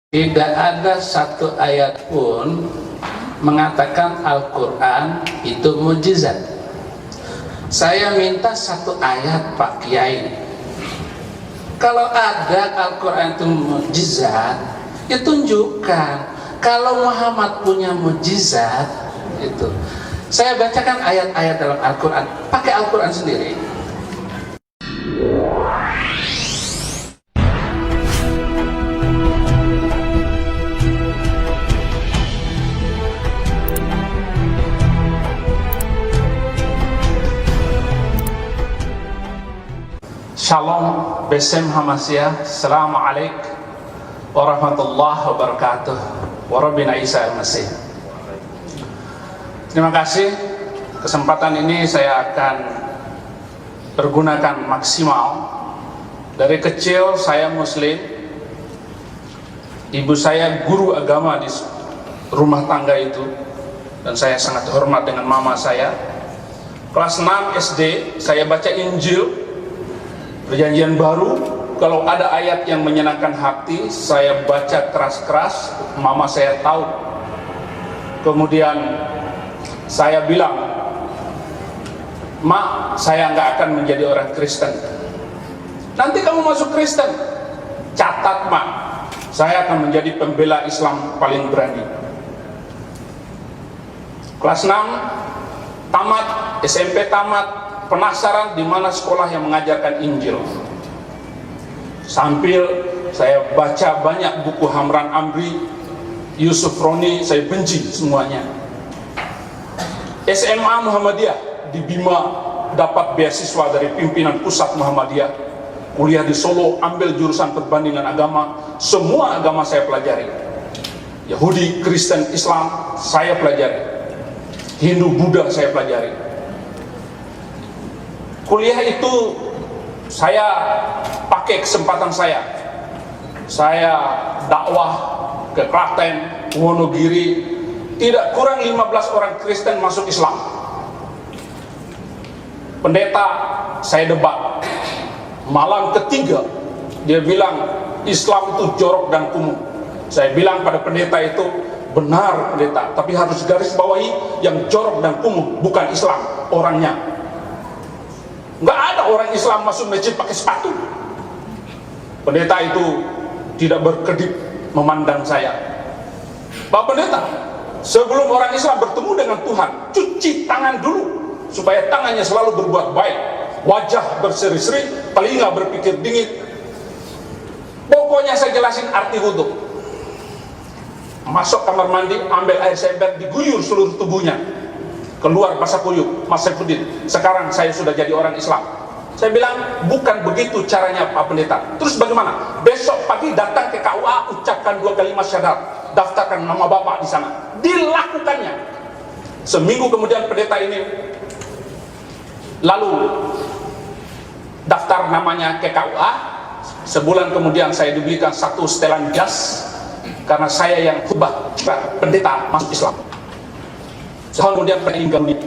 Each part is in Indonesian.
Tidak ada satu ayat pun mengatakan Al-Quran itu mukjizat. Saya minta satu ayat Pak Kiai. Kalau ada Al-Quran itu mukjizat, ya tunjukkan. Kalau Muhammad punya mukjizat, itu. Saya bacakan ayat-ayat dalam Al-Quran, pakai Al-Quran sendiri. Shalom, Besem Hamasiyah, Assalamualaikum warahmatullahi wabarakatuh. Warabina Isa al-Masih. Terima kasih. Kesempatan ini saya akan pergunakan maksimal. Dari kecil saya Muslim. Ibu saya guru agama di rumah tangga itu, dan saya sangat hormat dengan mama saya. Kelas 6 SD saya baca Injil Perjanjian Baru. Kalau ada ayat yang menyenangkan hati, saya baca keras-keras, mama saya tahu. Kemudian saya bilang, "Mak, saya nggak akan menjadi orang Kristen." "Nanti kamu masuk Kristen." "Catat, Mak, saya akan menjadi pembela Islam paling berani." Kelas 6 tamat, SMP tamat, penasaran di mana sekolah yang mengajarkan Injil. Sambil saya baca banyak buku Hamran Amri, Yusuf Roni, saya benci semuanya. SMA Muhammadiyah di Bima, dapat beasiswa dari pimpinan pusat Muhammadiyah. Kuliah di Solo, ambil jurusan perbandingan agama. Semua agama saya pelajari. Yahudi, Kristen, Islam saya pelajari. Hindu, Buddha saya pelajari. Kuliah itu saya pakai kesempatan saya dakwah ke Klaten, Wonogiri, tidak kurang 15 orang Kristen masuk Islam. Pendeta saya debat, malam ketiga dia bilang Islam itu jorok dan kumuh. Saya bilang pada pendeta itu, "Benar pendeta, tapi harus garis bawahi yang jorok dan kumuh bukan Islam, orangnya." Nggak ada orang Islam masuk masjid pakai sepatu. Pendeta itu tidak berkedip memandang saya. "Pak Pendeta, sebelum orang Islam bertemu dengan Tuhan, cuci tangan dulu supaya tangannya selalu berbuat baik, wajah berseri-seri, telinga berpikir dingin." Pokoknya saya jelasin arti wudhu. Masuk kamar mandi, ambil air sember, diguyur seluruh tubuhnya. Keluar basah kuyup, Mas Saifuddin, "Sekarang saya sudah jadi orang Islam." Saya bilang, "Bukan begitu caranya Pak Pendeta." "Terus bagaimana?" "Besok pagi datang ke KUA, ucapkan 2 kalimat syahadat, daftarkan nama Bapak di sana." Dilakukannya. Seminggu kemudian pendeta ini lalu daftar namanya ke KUA. Sebulan kemudian saya diberikan 1 setelan jas karena saya yang khutbah pendeta masuk Islam. Setahun kemudian meninggal dunia.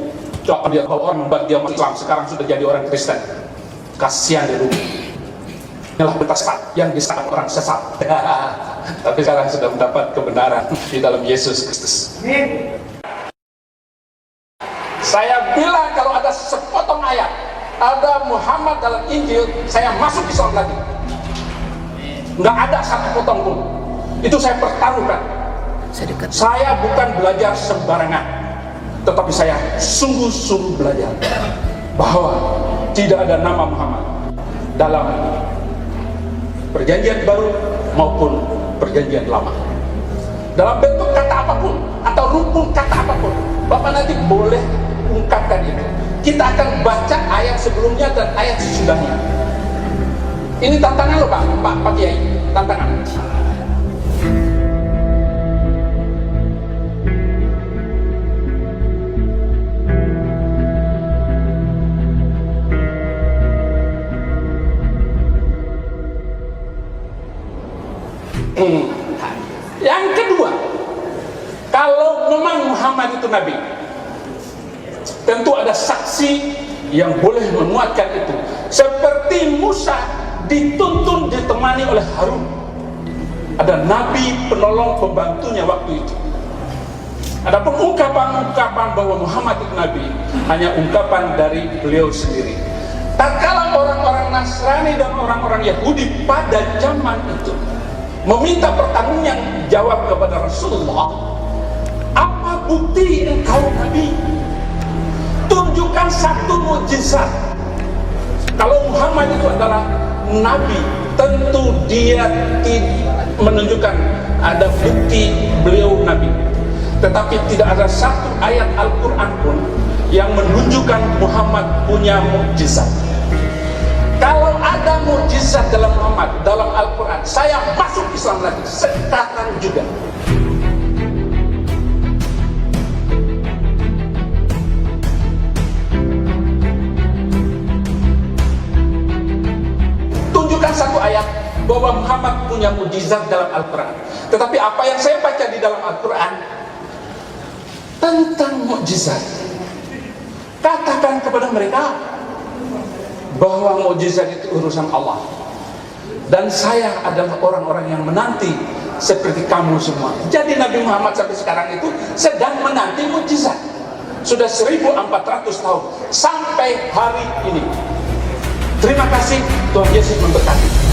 Coba dia bahwa orang membuat dia masuk Islam, sekarang sudah jadi orang Kristen. Kasihan dia dulu. Inilah berita sesat yang disesatkan orang sesat. Tapi sekarang sudah mendapat kebenaran di dalam Yesus Kristus. Saya bilang kalau ada sepotong ayat, ada Muhammad dalam Injil, saya masuk Islam lagi. Nggak ada satu potong pun. Itu saya pertaruhkan. Saya bukan belajar sembarangan, tetapi saya sungguh-sungguh belajar bahwa tidak ada nama Muhammad dalam Perjanjian Baru maupun Perjanjian Lama, dalam bentuk kata apapun atau rumpun kata apapun. Bapak nanti boleh ungkapkan itu. Kita akan baca ayat sebelumnya dan ayat sesudahnya. Ini tantangan loh Pak Kiai, tantangan. Yang kedua, kalau memang Muhammad itu Nabi, tentu ada saksi yang boleh menguatkan itu. Seperti Musa dituntun ditemani oleh Harun. ada nabi penolong pembantunya waktu itu. Adapun ungkapan-ungkapan bahwa Muhammad itu nabi hanya ungkapan dari beliau sendiri. Tatkala orang-orang Nasrani dan orang-orang Yahudi pada zaman itu meminta pertanggungan jawab kepada Rasulullah, apa bukti engkau nabi? Tunjukkan satu mukjizat. Kalau Muhammad itu adalah nabi, tentu dia menunjukkan ada bukti beliau nabi. Tetapi tidak ada satu ayat Al-Quran pun yang menunjukkan Muhammad punya mukjizat. Kalau ada mukjizat dalam Muhammad, dalam Al-Quran, saya masuk Islam lagi sekarang juga. Tunjukkan satu ayat bahwa Muhammad punya mukjizat dalam Al-Quran. Tetapi apa yang saya baca di dalam Al-Quran tentang mukjizat, katakan kepada mereka bahwa mukjizat itu urusan Allah, dan saya adalah orang-orang yang menanti seperti kamu semua. Jadi Nabi Muhammad sampai sekarang itu sedang menanti mukjizat. Sudah 1400 tahun sampai hari ini. Terima kasih, Tuhan Yesus memberkati.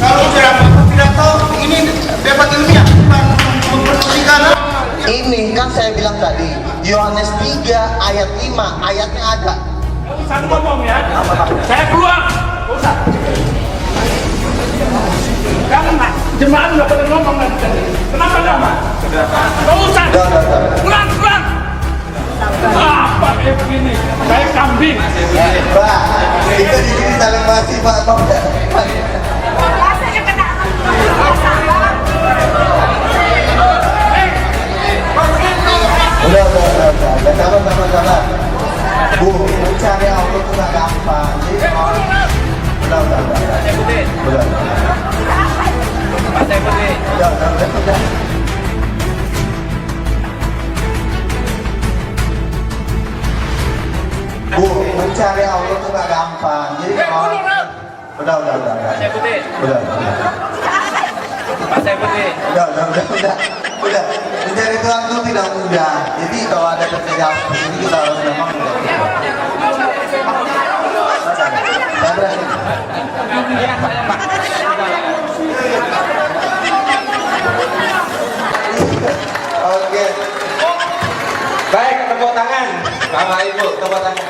Kalau pidato ini bebas ilmiah, bukan mempromosikan. Ini kan saya bilang tadi, Yohanes 3 ayat 5, ayatnya ada. Satu ngomong ya, saya keluar. Usah. Kamu nggak, jemaat nggak boleh ngomong lagi. Kenapa lama? Nggak usah. Pulang. Apa kayak begini? Saya kambing. Pak, kita di sini saling masih Pak. Udah, sabar. Bu, mencari Allah itu gak gampang. Udah. Bu, mencari Allah itu gak gampang. Jadi udah. Udah. Mencari Tuhan itu tidak mudah. Jadi kalau ada pekerjaan seperti ini kita harus memang Oke. Baik, tepuk tangan. Bapak Ibu, tepuk tangan.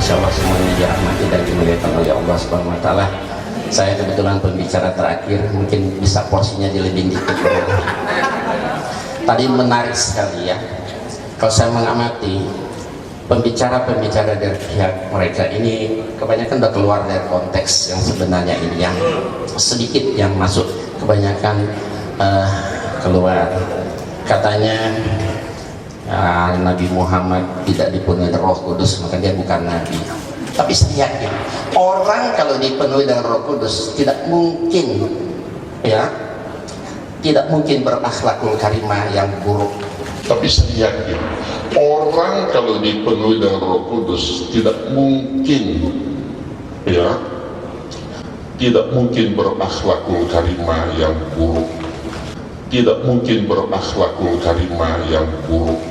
Insyaallah semuanya dirahmati dan dimuliakan oleh Allah Subhanahu wa taala. Saya kebetulan pembicara terakhir, mungkin bisa porsinya dilebih dikit. Tadi menarik sekali ya. Kalau saya mengamati pembicara-pembicara dari pihak mereka ini kebanyakan udah keluar dari konteks yang sebenarnya ini, yang sedikit yang masuk, kebanyakan keluar. Katanya Nabi Muhammad tidak dipenuhi dengan Roh Kudus, maka dia bukan nabi. Tapi saya yakin orang kalau dipenuhi dengan Roh Kudus tidak mungkin berakhlakul karimah yang buruk. Tapi saya yakin orang kalau dipenuhi dengan Roh Kudus tidak mungkin berakhlakul karimah yang buruk. Tidak mungkin berakhlakul karimah yang buruk.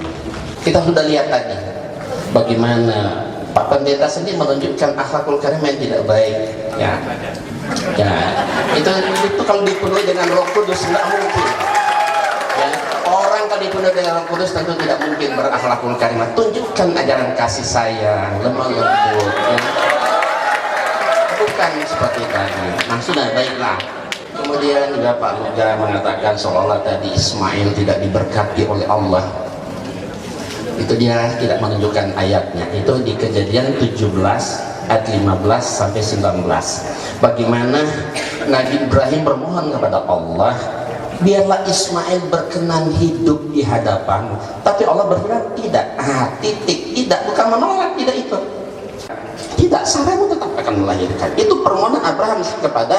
Kita sudah lihat tadi bagaimana Pak Pendeta sendiri menunjukkan akhlakul karimah yang tidak baik. Itu kalau dipenuhi dengan Roh Kudus tidak mungkin. Orang kalau dipenuhi dengan Roh Kudus tentu tidak mungkin berakhlakul karimah. Tunjukkan ajaran kasih sayang, lemah lembut. Bukan seperti tadi. Nah sudah baiklah. Kemudian juga Pak Luga mengatakan seolah-olah tadi Ismail tidak diberkati oleh Allah. Itu dia tidak menunjukkan ayatnya. Itu di Kejadian 17 ayat 15 sampai 19. Bagaimana Nabi Ibrahim bermohon kepada Allah, biarlah Ismail berkenan hidup di hadapan. Tapi Allah berfirman tidak, titik, tidak, bukan menolak, tidak itu. Tidak, Sarahmu tetap akan melahirkan. Itu permohonan Abraham kepada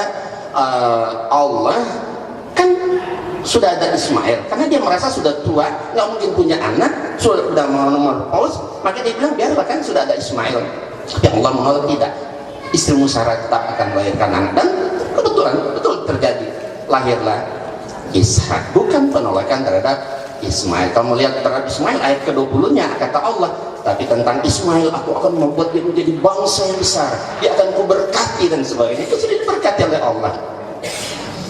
Allah. Kan sudah ada Ismail, karena dia merasa sudah tua, nggak mungkin punya anak, sudah mau menopause, maka dia bilang biarlah, kan sudah ada Ismail. Tapi Allah menolak, tidak, istrimu Sarah tetap akan melahirkan anak. Dan kebetulan betul terjadi, lahirlah Ishak. Bukan penolakan terhadap Ismail. Kamu lihat terhadap Ismail ayat ke-20-nya, kata Allah, tapi tentang Ismail aku akan membuat dia menjadi bangsa yang besar, dia akan kuberkati dan sebagainya. Itu sudah diberkati oleh Allah.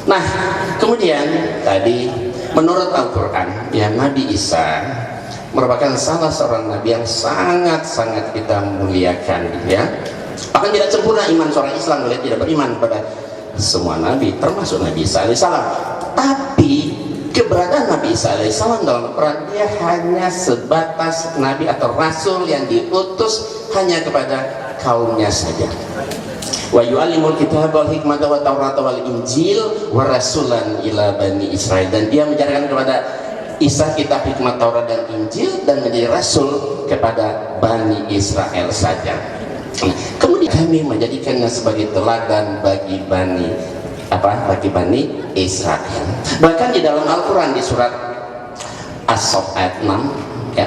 Nah, kemudian tadi menurut Al-Quran, ya, Nabi Isa merupakan salah seorang nabi yang sangat-sangat kita muliakan, ya. Bahkan tidak sempurna iman seorang Islam boleh tidak beriman pada semua nabi, termasuk Nabi Isa alaihissalam. Tapi keberadaan Nabi Isa alaihissalam dalam Al-Quran, dia hanya sebatas nabi atau rasul yang diutus hanya kepada kaumnya saja. Wa yu'allimul kitab wal hikmata wa tawrata wal injil wa rasulan ila bani Israel. Dan dia mengajarkan kepada Isa kitab, hikmat, Taurat dan Injil, dan menjadi rasul kepada Bani Israel saja. Nah, kemudian kami menjadikannya sebagai teladan bagi Bani Israel. Bahkan di dalam Al-Quran di surat As-Saff ayat 6, ya,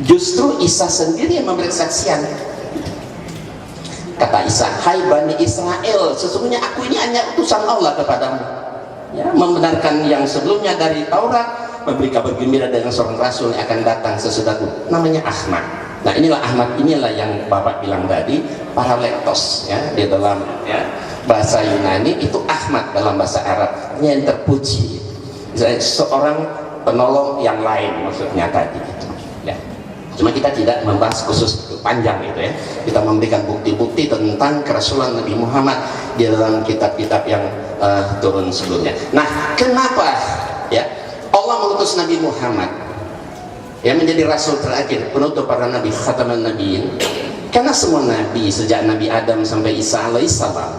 justru Isa sendiri yang memberi kesaksian. Kata Isa, hai Bani Israel, sesungguhnya aku ini hanya utusan Allah kepadamu, ya, membenarkan yang sebelumnya dari Taurat, memberi kabar gembira dengan seorang rasul yang akan datang sesudahku, namanya Ahmad. Nah, inilah Ahmad, inilah yang Bapak bilang tadi, paralektos, ya, di dalam, ya, bahasa Yunani itu Ahmad, dalam bahasa Arab yang terpuji, seorang penolong yang lain maksudnya tadi, gitu, ya. Cuma kita tidak membahas khusus panjang itu, ya. Kita memberikan bukti-bukti tentang kerasulan Nabi Muhammad di dalam kitab-kitab yang turun sebelumnya. Nah, kenapa, ya, Allah mengutus Nabi Muhammad yang menjadi rasul terakhir, penutup para nabi, khataman nabiin? Karena semua nabi sejak Nabi Adam sampai Isa alaihissalam,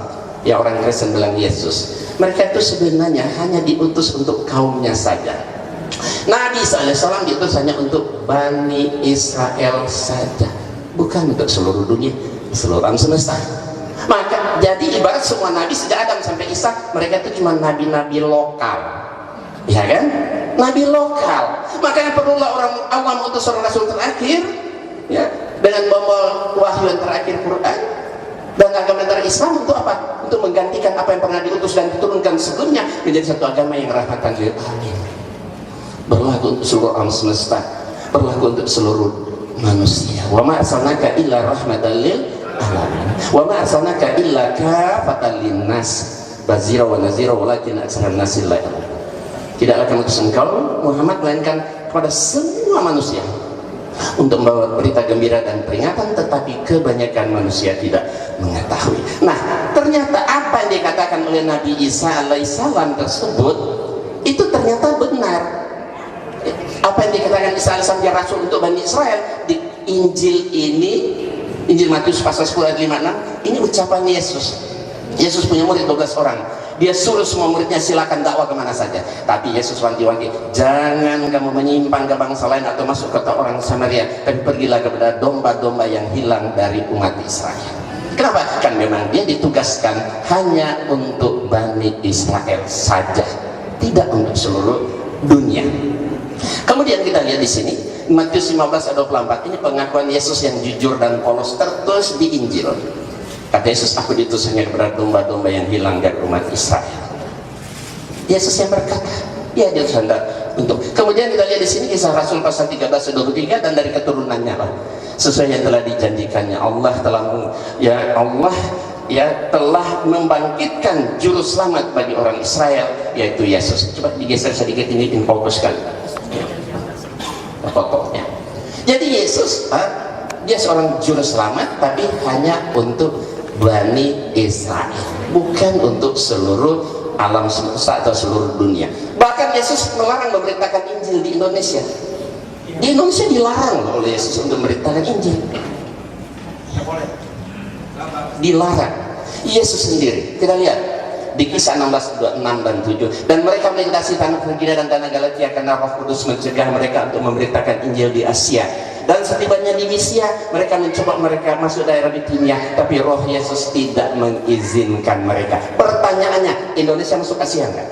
ya, orang Kristen bilang Yesus, mereka itu sebenarnya hanya diutus untuk kaumnya saja. Nabi Isa alaihissalam diutus hanya untuk Bani Israel saja, bukan untuk seluruh dunia, seluruh alam semesta. Maka jadi ibarat semua nabi sejak Adam sampai Isa, mereka itu cuma nabi-nabi lokal, ya kan? Nabi lokal. Makanya perlulah orang awam utus seorang rasul terakhir, ya, dengan membawa wahyu yang terakhir Quran dan agama antara Islam. Untuk apa? Untuk menggantikan apa yang pernah diutus dan diturunkan sebelumnya menjadi satu agama yang rahmatan lil alamin, berlaku untuk seluruh alam semesta, berlaku untuk seluruh manusia. Wa ma arsalnaka illa rahmatan lil alamin wa ma arsalnaka illa kafatan linnas bazira wa nazira walakin aktsaran nasi la ya'lamun. Tidaklah kami utus engkau Muhammad melainkan kepada semua manusia untuk membawa berita gembira dan peringatan, tetapi kebanyakan manusia tidak mengetahui. Nah, ternyata apa yang dikatakan oleh Nabi Isa alaihissalam tersebut itu ternyata benar. Apa yang dikatakan Isa alaihissalam dia rasul untuk Bani Israel di Injil ini, Injil Matius pasal 10 ayat 56, ini ucapan Yesus. Yesus punya murid 12 orang. Dia suruh semua muridnya silakan dakwah kemana saja. Tapi Yesus wanti-wanti, jangan kamu menyimpang ke bangsa lain atau masuk ke orang Samaria, tapi pergilah kepada domba-domba yang hilang dari umat Israel. Kenapa? Kan memang dia ditugaskan hanya untuk Bani Israel saja, tidak untuk seluruh dunia. Kemudian kita lihat di sini Matius 15 ayat 24, ini pengakuan Yesus yang jujur dan polos tertulis di Injil. Kata Yesus, aku diutus hanya kepada domba-domba yang hilang dari umat Israel. Yesus yang berkata, ya, dia sandar untuk. Kemudian kita lihat di sini Kisah Rasul pasal 13-23, dan dari keturunannya lah, sesuai yang telah dijanjikannya, Allah telah membangkitkan juru selamat bagi orang Israel, yaitu Yesus. Coba digeser sedikit, ini fokus sekali fotonya. Jadi Yesus, dia seorang juru selamat, tapi hanya untuk Bani Israel, bukan untuk seluruh alam semesta atau seluruh dunia. Bahkan Yesus melarang memberitakan Injil di Indonesia. Di Indonesia dilarang oleh Yesus untuk memberitakan Injil. Dilarang. Yesus sendiri, kita lihat di Kisah 16:26 dan 7. Dan mereka melintasi tanah Frigia dan tanah Galatia karena Roh Kudus mencegah mereka untuk memberitakan Injil di Asia. Dan setibanya di Misia, mereka mencoba mereka masuk daerah Bitinia, tapi Roh Yesus tidak mengizinkan mereka. Pertanyaannya, Indonesia masuk Asia enggak?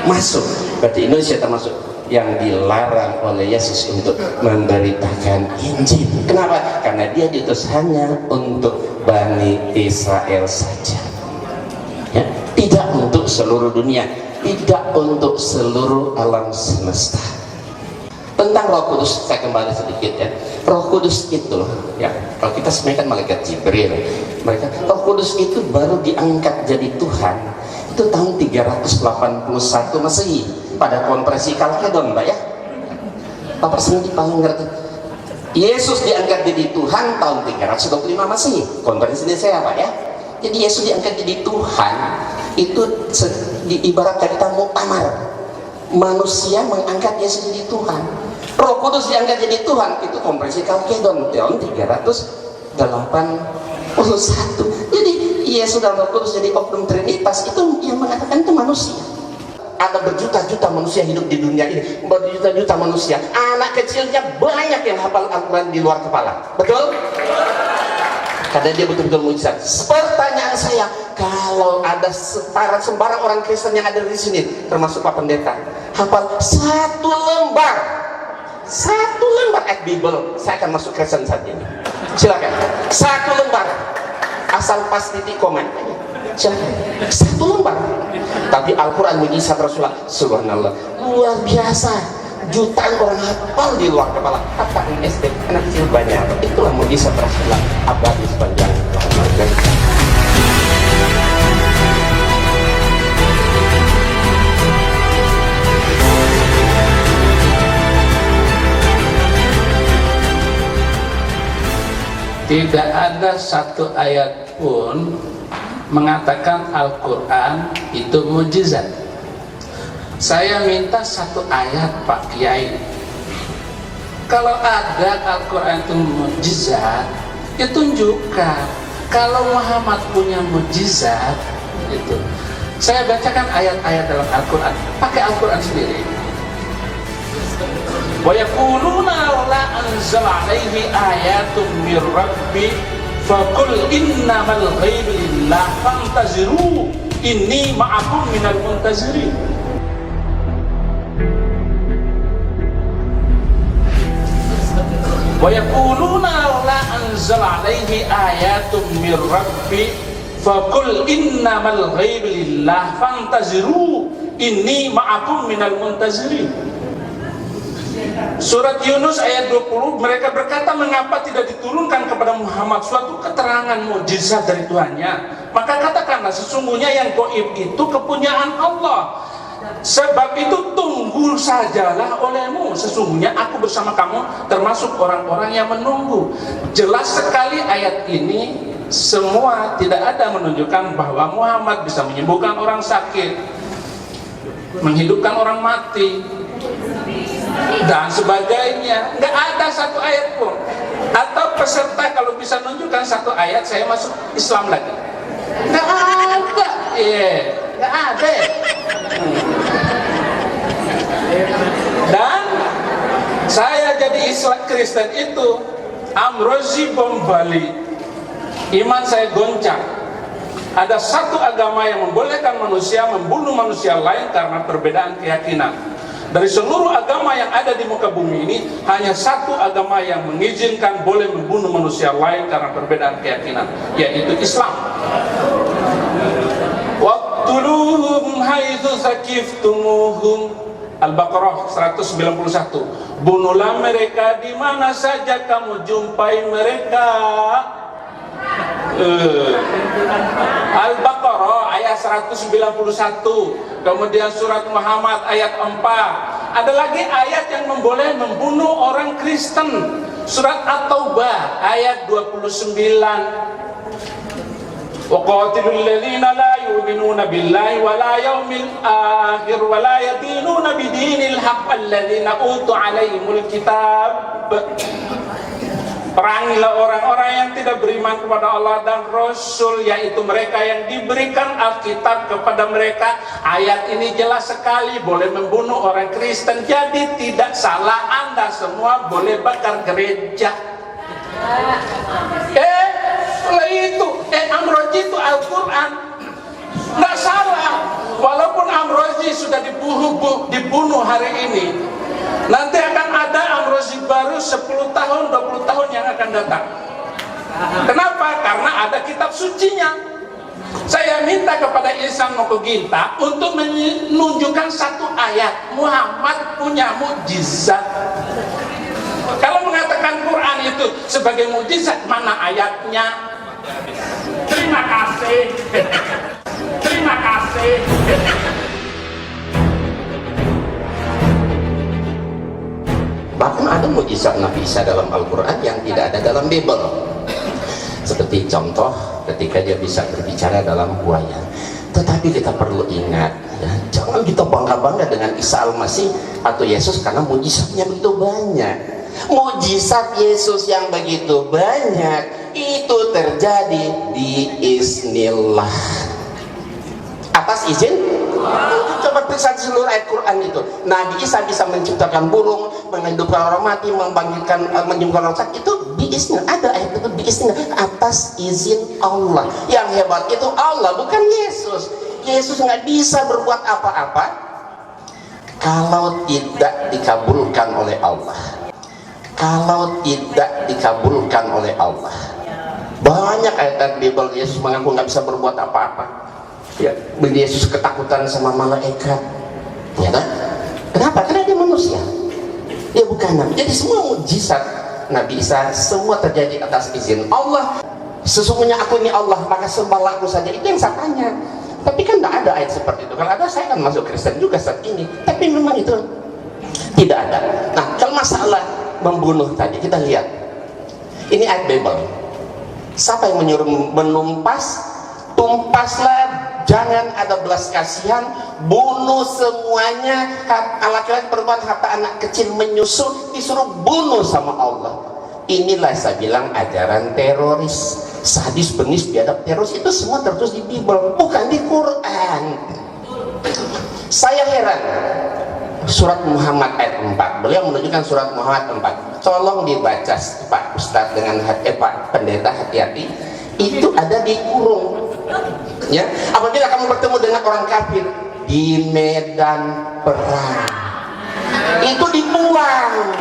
Masuk. Berarti Indonesia termasuk yang dilarang oleh Yesus untuk memberitakan Injil. Kenapa? Karena dia diutus hanya untuk Bani Israel saja. Ya, tidak untuk seluruh dunia, tidak untuk seluruh alam semesta. Tentang Roh Kudus saya kembali sedikit ya. Roh Kudus itu ya, kalau kita sebenarnya kan malaikat Jibril, mereka Roh Kudus itu baru diangkat jadi Tuhan itu tahun 381 Masehi pada konferensi Kalkedon, Mbak ya. Bapak sendiri paling ngerti. Yesus diangkat jadi Tuhan tahun 325 Masehi. Konferensi ini saya Pak ya. Jadi Yesus diangkat jadi Tuhan itu diibaratkan kita muktamar. Manusia mengangkat Yesus jadi Tuhan. Roh Kudus diangkat jadi Tuhan itu konferensi Kalkedon tahun 381. Jadi Yesus dan Roh Kudus jadi oknum Trinitas itu yang mengatakan itu manusia. Ada berjuta-juta manusia hidup di dunia ini, berjuta-juta manusia. Anak kecilnya banyak yang hafal Al-Quran di luar kepala. Betul? Karena dia betul-betul mujizat. Pertanyaan saya, kalau ada sembarang orang Kristen yang ada di sini, termasuk Pak Pendeta, hafal satu lembar ayat Bible, saya akan masuk Kristen saat ini. Silakan, satu lembar, asal pas titik koma. Silakan, satu lembar. Tapi Al-Quran mujizat Rasulullah, subhanallah, luar biasa. Jutaan orang hafal di luar kepala. Apa SD anak kecil banyak. Itulah mujizat Rasulullah abadi sepanjang zaman. Tidak ada satu ayat pun mengatakan Al-Quran itu mujizat. Saya minta satu ayat Pak Kiai. Kalau ada Al-Quran itu mujizat, ya tunjukkan. Kalau Muhammad punya mujizat, itu. Saya bacakan ayat-ayat dalam Al-Quran. Pakai Al-Quran sendiri. Wa yaquluna la anzala alaihi ayatun mir rabbi faqul innamal ghaibu lillah fantaziru inni ma'akum minal muntazirin. Wa yaquluna la anzala alaihi ayatun mir rabbi faqul innamal ghaibu lillah fantaziru inni ma'akum minal muntazirin. Surat Yunus ayat 20, mereka berkata, mengapa tidak diturunkan kepada Muhammad suatu keterangan mukjizat dari Tuhannya? Maka katakanlah, sesungguhnya yang gaib itu kepunyaan Allah. Sebab itu tunggu sajalah olehmu, sesungguhnya aku bersama kamu termasuk orang-orang yang menunggu. Jelas sekali ayat ini semua tidak ada menunjukkan bahwa Muhammad bisa menyembuhkan orang sakit, menghidupkan orang mati dan sebagainya. Nggak ada satu ayat pun. Atau peserta kalau bisa menunjukkan satu ayat, saya masuk Islam lagi. Nggak ada. Nggak ada. Dan saya jadi Islam Kristen itu Amrozi bom Bali, iman saya goncang. Ada satu agama yang membolehkan manusia membunuh manusia lain karena perbedaan keyakinan. Dari seluruh agama yang ada di muka bumi ini, hanya satu agama yang mengizinkan boleh membunuh manusia lain karena perbedaan keyakinan, yaitu Islam. Waqtuluhum haitsu saqiftumuhum. Al-Baqarah 191. Bunuhlah mereka di mana saja kamu jumpai mereka. Al-Baqarah ayat 191. Kemudian surat Muhammad ayat 4. Ada lagi ayat yang memboleh membunuh orang Kristen. Surat At-Taubah ayat 29. وَقَاتِلُوا الَّذِينَ لَا يُؤْمِنُونَ بِاللَّهِ وَلَا يَوْمِ الْآخِرِ وَلَا يَدِينُونَ بِدِينِ الْحَقِّ الَّذِينَ أُوتُوا عَلَيْهِمُ الْكِتَابَ. Perangilah orang-orang yang tidak beriman kepada Allah dan Rasul, yaitu mereka yang diberikan Alkitab kepada mereka. Ayat ini jelas sekali, boleh membunuh orang Kristen. Jadi tidak salah, Anda semua boleh bakar gereja. Amrozi itu Al-Quran, nggak salah. Walaupun Amrozi sudah dibunuh hari ini, nanti akan ada Amrozi baru 10 tahun, 20 tahun yang akan datang. Kenapa? Karena ada kitab sucinya. Saya minta kepada Ihsan Mokoginta untuk menunjukkan satu ayat. Muhammad punya mukjizat. Kalau mengatakan Quran itu sebagai mukjizat, mana ayatnya? Terima kasih. Terima kasih. Bahkan ada mukjizat Nabi Isa dalam Al-Quran yang tidak ada dalam Bible. Seperti contoh ketika dia bisa berbicara dalam buaya. Tetapi kita perlu ingat, ya, jangan kita bangga-bangga dengan Isa Al-Masih atau Yesus karena mukjizatnya begitu banyak. Mukjizat Yesus yang begitu banyak itu terjadi diiznillah, atas izin. Coba periksa seluruh ayat Quran itu. Nabi Isa bisa menciptakan burung, menghidupkan orang mati, menyembuhkan orang sakit, itu biiznillah. Ada ayat itu biiznillah, atas izin Allah. Yang hebat itu Allah, bukan Yesus. Yesus nggak bisa berbuat apa-apa kalau tidak dikabulkan oleh Allah. Kalau tidak dikabulkan oleh Allah. Banyak ayat Bible Yesus mengaku nggak bisa berbuat apa-apa. Ya, Yesus ketakutan sama malaikat, ya kan? Kenapa? Karena dia manusia, dia bukan nabi. Jadi semua mukjizat Nabi Isa semua terjadi atas izin Allah. Sesungguhnya aku ini Allah, maka sembahlah aku saja. Itu yang saya tanya. Tapi kan tidak ada ayat seperti itu. Kalau ada, saya kan masuk Kristen juga saat ini. Tapi memang itu tidak ada. Nah, kalau masalah membunuh tadi, kita lihat ini ayat Bible. Siapa yang menyuruh menumpas? Tumpaslah, jangan ada belas kasihan, bunuh semuanya. Laki-laki, perempuan, harta anak kecil menyusul, disuruh bunuh sama Allah. Inilah saya bilang ajaran teroris, sadis, benis, biadab, teroris itu semua tertulis di Bible, bukan di Quran. Saya heran. Surat Muhammad ayat 4, beliau menunjukkan surat Muhammad 4. Tolong dibaca Pak Ustadz dengan Pak Pendeta, hati-hati. Itu ada di kurung. Ya, apabila kamu bertemu dengan orang kafir di medan perang, itu dibuang,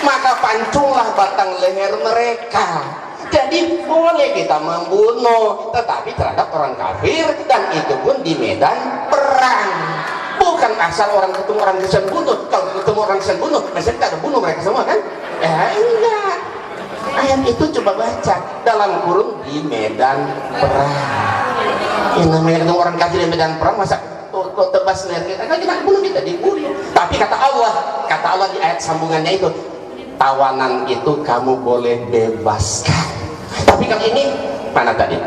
maka pancunglah batang leher mereka. Jadi boleh kita membunuh, tetapi terhadap orang kafir, dan itu pun di medan perang. Bukan asal orang ketemu orang Kristen bunuh. Kalau ketemu orang Kristen bunuh, maksudnya kita bunuh mereka semua kan? Enggak. Ayat itu coba baca dalam kurung di medan perang. Yang namanya ketemu orang kafir di medan perang, masa tebas leher kita? Kan kita bunuh, kita dibunuh. Tapi kata Allah di ayat sambungannya itu, tawanan itu kamu boleh bebaskan. Tapi kalau ini mana tadi?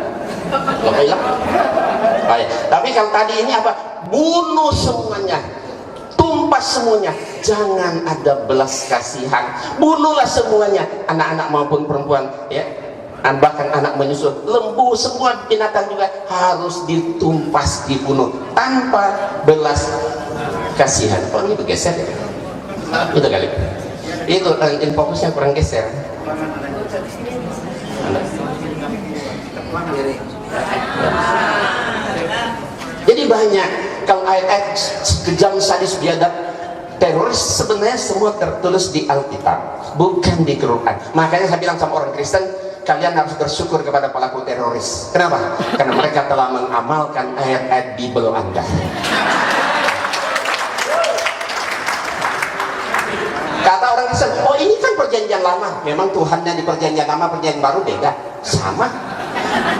Tapi kalau tadi ini apa? Bunuh semuanya, tumpas semuanya, jangan ada belas kasihan, bunuhlah semuanya, anak-anak maupun perempuan, ya, bahkan anak menyusul, lembu, semua binatang juga harus ditumpas, dibunuh tanpa belas kasihan. Oh, ini bergeser ya? Itu kali. Itu fokusnya kurang geser. Jadi banyak kalau ayat-ayat kejam, sadis, biadab, teroris sebenarnya semua tertulis di Alkitab, bukan di Quran. Makanya saya bilang sama orang Kristen, kalian harus bersyukur kepada pelaku teroris. Kenapa? Karena mereka telah mengamalkan ayat-ayat Bible Anda. Kata orang Kristen, oh ini kan perjanjian lama. Memang Tuhannya di perjanjian lama, perjanjian baru beda. Sama.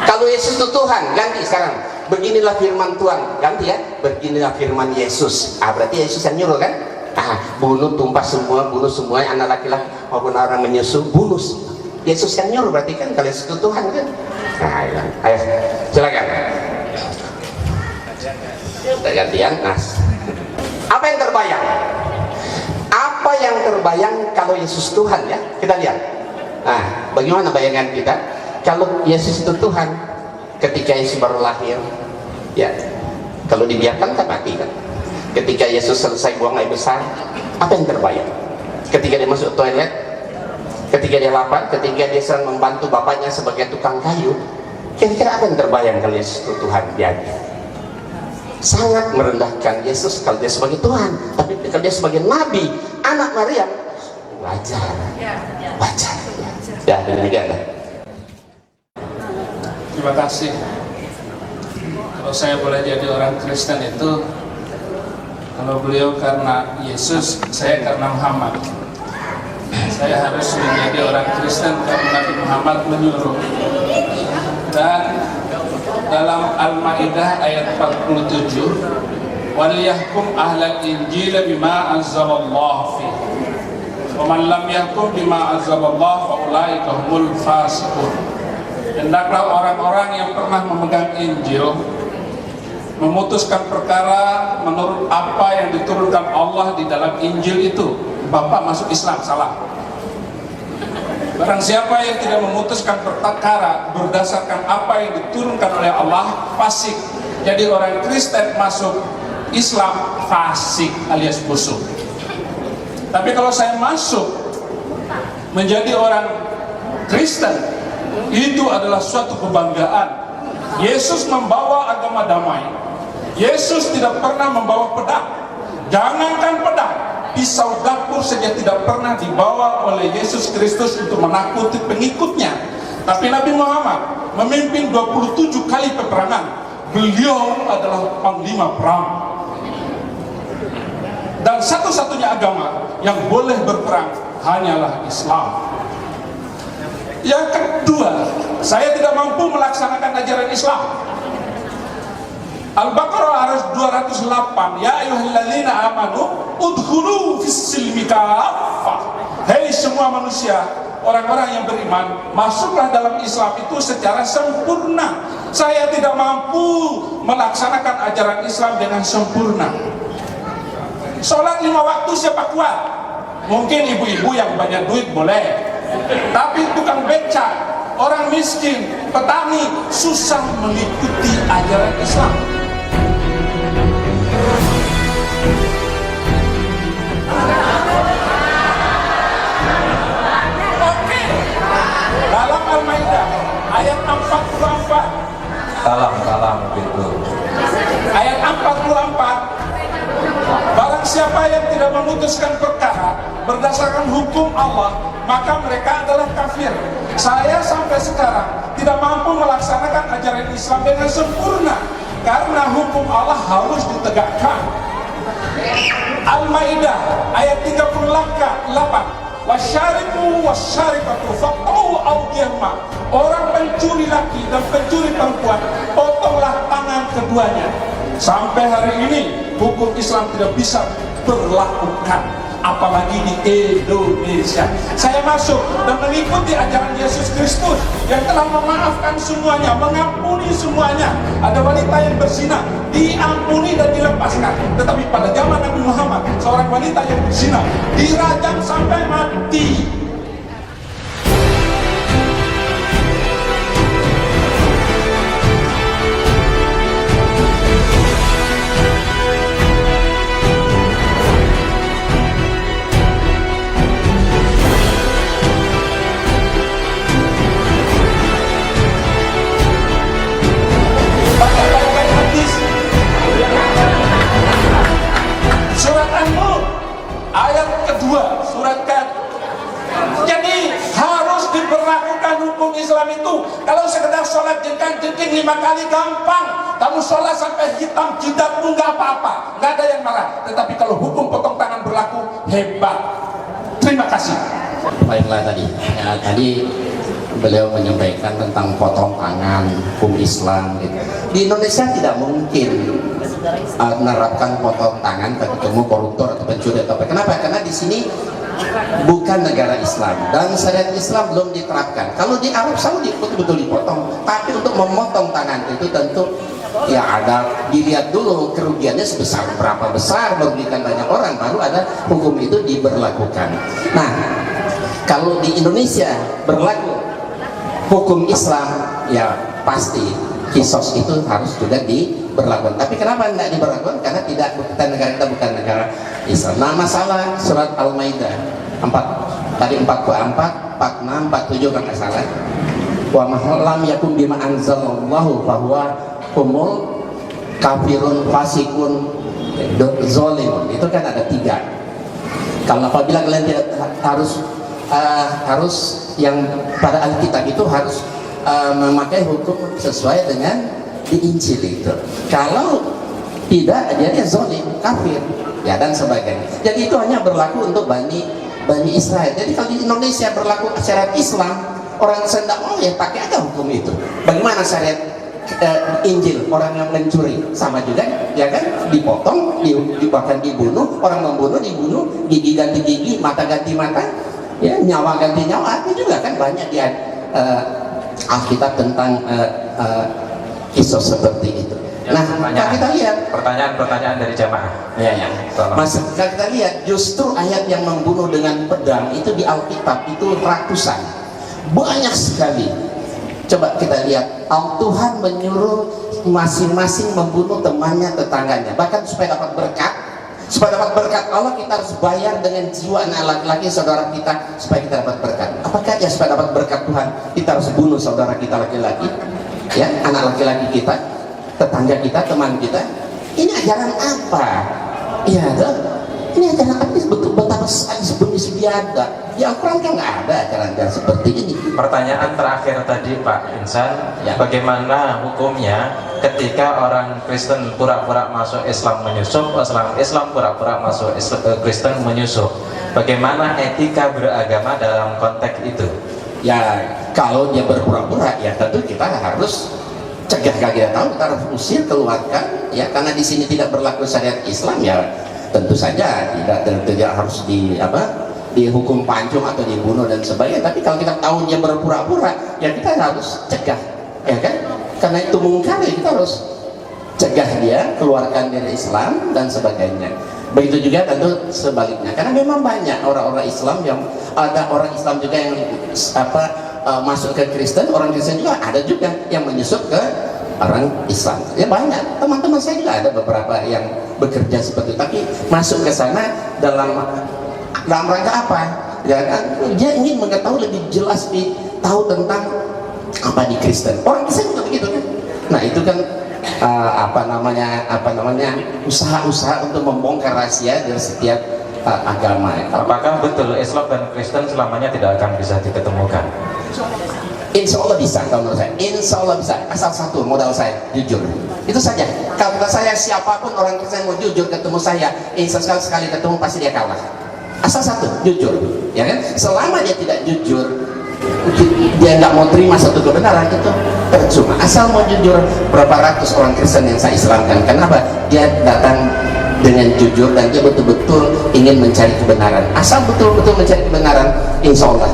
Kalau Yesus itu Tuhan, ganti sekarang. Beginilah firman Tuhan, ganti ya. Beginilah firman Yesus. Berarti Yesus yang nyuruh kan? Bunuh, tumpas semua, bunuh semua anak laki-laki maupun orang menyusul, bunuh. Yesus yang nyuruh, berarti kan kalau Yesus itu Tuhan kan? Ayo, silakan. Kita gantian. Apa yang terbayang? Apa yang terbayang kalau Yesus Tuhan ya? Kita lihat. Nah, bagaimana bayangan kita kalau Yesus itu Tuhan ketika Yesus baru lahir? Ya, kalau dibiarkan kan mati kan. Ketika Yesus selesai buang air besar, apa yang terbayang? Ketika dia masuk toilet, ketika dia lapar, ketika dia sedang membantu bapaknya sebagai tukang kayu, kira-kira apa yang terbayang kalau Yesus itu Tuhan jadi? Sangat merendahkan Yesus kalau dia sebagai Tuhan, tapi kalau dia sebagai Nabi, anak Maryam, wajar, wajar. Ya, demikian. Terima kasih. Kalau saya boleh jadi orang Kristen itu, kalau beliau karena Yesus, saya karena Muhammad. Saya harus menjadi orang Kristen karena Nabi Muhammad menyuruh. Dan dalam Al-Maidah ayat 47, "Waliyahkum ahlal injil bima anzalallahu fi. Wa man lam yahkum bima anzalallahu fa ulaika humul fasiqun." Hendaklah orang-orang yang pernah memegang Injil memutuskan perkara menurut apa yang diturunkan Allah di dalam Injil itu. Bapak masuk Islam, salah. Barang siapa yang tidak memutuskan perkara berdasarkan apa yang diturunkan oleh Allah, fasik. Jadi orang Kristen masuk Islam, fasik alias busuk. Tapi kalau saya masuk menjadi orang Kristen, itu adalah suatu kebanggaan. Yesus membawa agama damai. Yesus tidak pernah membawa pedang. Jangankan pedang, pisau dapur saja tidak pernah dibawa oleh Yesus Kristus untuk menakuti pengikutnya. Tapi Nabi Muhammad memimpin 27 kali peperangan. Beliau adalah panglima perang. Dan satu-satunya agama yang boleh berperang hanyalah Islam. Yang kedua, saya tidak mampu melaksanakan ajaran Islam. Al-Baqarah ayat 208, "Ya ayyuhalladzina amanu udkhulu fis-silmi kaffah." Hei semua manusia, orang-orang yang beriman, masuklah dalam Islam itu secara sempurna. Saya tidak mampu melaksanakan ajaran Islam dengan sempurna. Sholat 5 waktu siapa kuat? Mungkin ibu-ibu yang banyak duit boleh, tapi tukang becak, orang miskin, petani susah mengikuti ajaran Islam. Oke. Dalam Al-Maidah ayat 44, Salam gitu. ayat 44, barang siapa yang tidak memutuskan perkara berdasarkan hukum Allah, maka mereka adalah kafir. Saya sampai sekarang tidak mampu melaksanakan ajaran Islam dengan sempurna karena hukum Allah harus ditegakkan. Al-Maidah ayat 38, "Wasyariku wasyarikatu faqta'u awdiyahuma." Orang pencuri laki dan pencuri perempuan, potonglah tangan keduanya. Sampai hari ini hukum Islam tidak bisa berlakukan, apalagi di Indonesia. Saya masuk dan mengikuti ajaran Yesus Kristus yang telah memaafkan semuanya, mengampuni semuanya. Ada wanita yang berzina, diampuni dan dilepaskan. Tetapi pada zaman Nabi Muhammad, seorang wanita yang berzina dirajam sampai mati. Surat An-Nur ayat kedua, surat kan. Jadi harus diberlakukan hukum Islam itu. Kalau sekedar sholat jengkang-jengking 5 kali gampang. Kamu sholat sampai hitam jidatmu nggak apa-apa, nggak ada yang marah. Tetapi kalau hukum potong tangan berlaku, hebat. Terima kasih. Baiklah tadi beliau menyampaikan tentang potong tangan, hukum Islam gitu. Di Indonesia tidak mungkin menerapkan potong tangan bagi ketemu koruptor atau pencuri atau apa. Kenapa? Karena di sini bukan negara Islam dan syariat Islam belum diterapkan. Kalau di Arab Saudi betul-betul dipotong, tapi untuk memotong tangan itu tentu ya ada dilihat dulu kerugiannya sebesar berapa besar, merugikan banyak orang, baru ada hukum itu diberlakukan. Nah, Kalau di Indonesia berlaku hukum Islam, ya pasti kisos itu harus juga diberlakukan. Tapi kenapa tidak diberlakukan? Karena negara kita bukan negara Islam. Nah, masalah surat Al-Maidah 44, 46, 47 kalau nggak salah. Wa lam yakum bima anzalallahu bahwa humul kafirun fasikun zolim. Itu kan ada 3. Kalau apabila kalian tidak harus yang pada Alkitab itu harus memakai hukum sesuai dengan di Injil itu. Kalau tidak, dia zolim, kafir, ya dan sebagainya. Jadi itu hanya berlaku untuk Bani Israel. Jadi kalau di Indonesia berlaku syariat Islam, orang tidak mau ya pakai aja hukum itu. Bagaimana syariat Injil? Orang yang mencuri sama juga, ya kan, dipotong, bahkan dibunuh. Orang membunuh dibunuh, gigi ganti gigi, mata ganti mata, ya nyawa ganti nyawa. Itu juga kan banyak di Alkitab tentang kisah seperti itu. Nah, kalau kita lihat pertanyaan dari jamaah. Ya. Mas, kalau kita lihat justru ayat yang membunuh dengan pedang itu di Alkitab itu ratusan, banyak sekali. Coba kita lihat, Tuhan menyuruh masing-masing membunuh temannya, tetangganya, bahkan supaya dapat berkat. Supaya dapat berkat Allah, kita harus bayar dengan jiwa anak laki-laki saudara kita supaya kita dapat berkat. Apakah ya supaya dapat berkat Tuhan kita harus bunuh saudara kita laki-laki, ya, anak laki-laki kita, tetangga kita, teman kita? Ini ajaran apa? Ya, ini ajaran apa? Betapa sadis biada. Di Al-Quran kan nggak ada ajaran-ajaran seperti ini. Pertanyaan terakhir tadi Pak Insan, Ya. bagaimana hukumnya ketika orang Kristen pura-pura masuk Islam menyusup, Islam pura-pura masuk Kristen menyusup? Bagaimana etika beragama dalam konteks itu? Ya, kalau dia berpura-pura, ya tentu kita harus cegah. Kalau kita tahu, kita harus usir, keluarkan, ya, karena di sini tidak berlaku syariat Islam, ya tentu saja tidak harus dihukum pancung atau dibunuh dan sebagainya. Tapi kalau kita tahu dia berpura-pura, ya kita harus cegah, ya kan? Karena itu mungkar, ya kita harus cegah dia, keluarkan dari Islam dan sebagainya. Begitu juga tentu sebaliknya, karena memang banyak orang-orang Islam yang ada orang Islam juga yang masuk ke Kristen, orang Kristen juga ada juga yang menyusup ke orang Islam. Ya banyak, teman-teman saya juga ada beberapa yang bekerja seperti itu, tapi masuk ke sana dalam rangka apa? Ya kan, dia ingin mengetahui lebih jelas, tahu tentang apa di Kristen. Orang Kristen juga begitu kan. Nah itu kan usaha-usaha untuk membongkar rahasia dari setiap agama. Apakah betul Islam dan Kristen selamanya tidak akan bisa diketemukan? Insya Allah bisa, kalau menurut saya. Insya Allah bisa, asal satu modal saya, jujur. Itu saja. Kalau kata saya, siapapun orang Kristen mau jujur ketemu saya, insya Allah sekali ketemu pasti dia kalah. Asal satu, jujur, ya kan? Selama dia tidak jujur, dia nggak mau terima satu kebenaran, itu percuma. Asal mau jujur, berapa ratus orang Kristen yang saya Islamkan, kenapa? Dia datang dengan jujur dan dia betul-betul ingin mencari kebenaran. Asal betul-betul mencari kebenaran, insya Allah.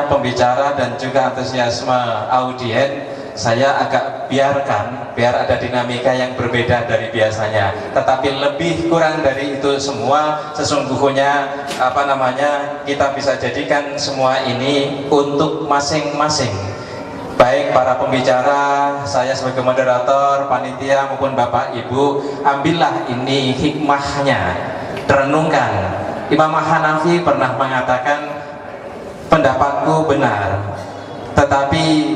Pembicara dan juga antusiasme audien saya agak biarkan biar ada dinamika yang berbeda dari biasanya, tetapi lebih kurang dari itu semua sesungguhnya kita bisa jadikan semua ini untuk masing-masing, baik para pembicara, saya sebagai moderator, panitia maupun Bapak Ibu. Ambillah ini hikmahnya, renungkan. Imam Hanafi pernah mengatakan, pendapatku benar, tetapi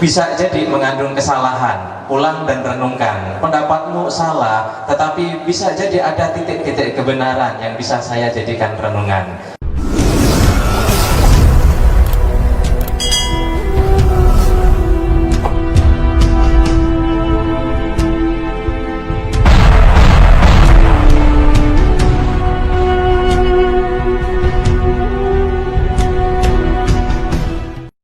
bisa jadi mengandung kesalahan. Ulang dan renungkan. Pendapatmu salah, tetapi bisa jadi ada titik-titik kebenaran yang bisa saya jadikan renungan.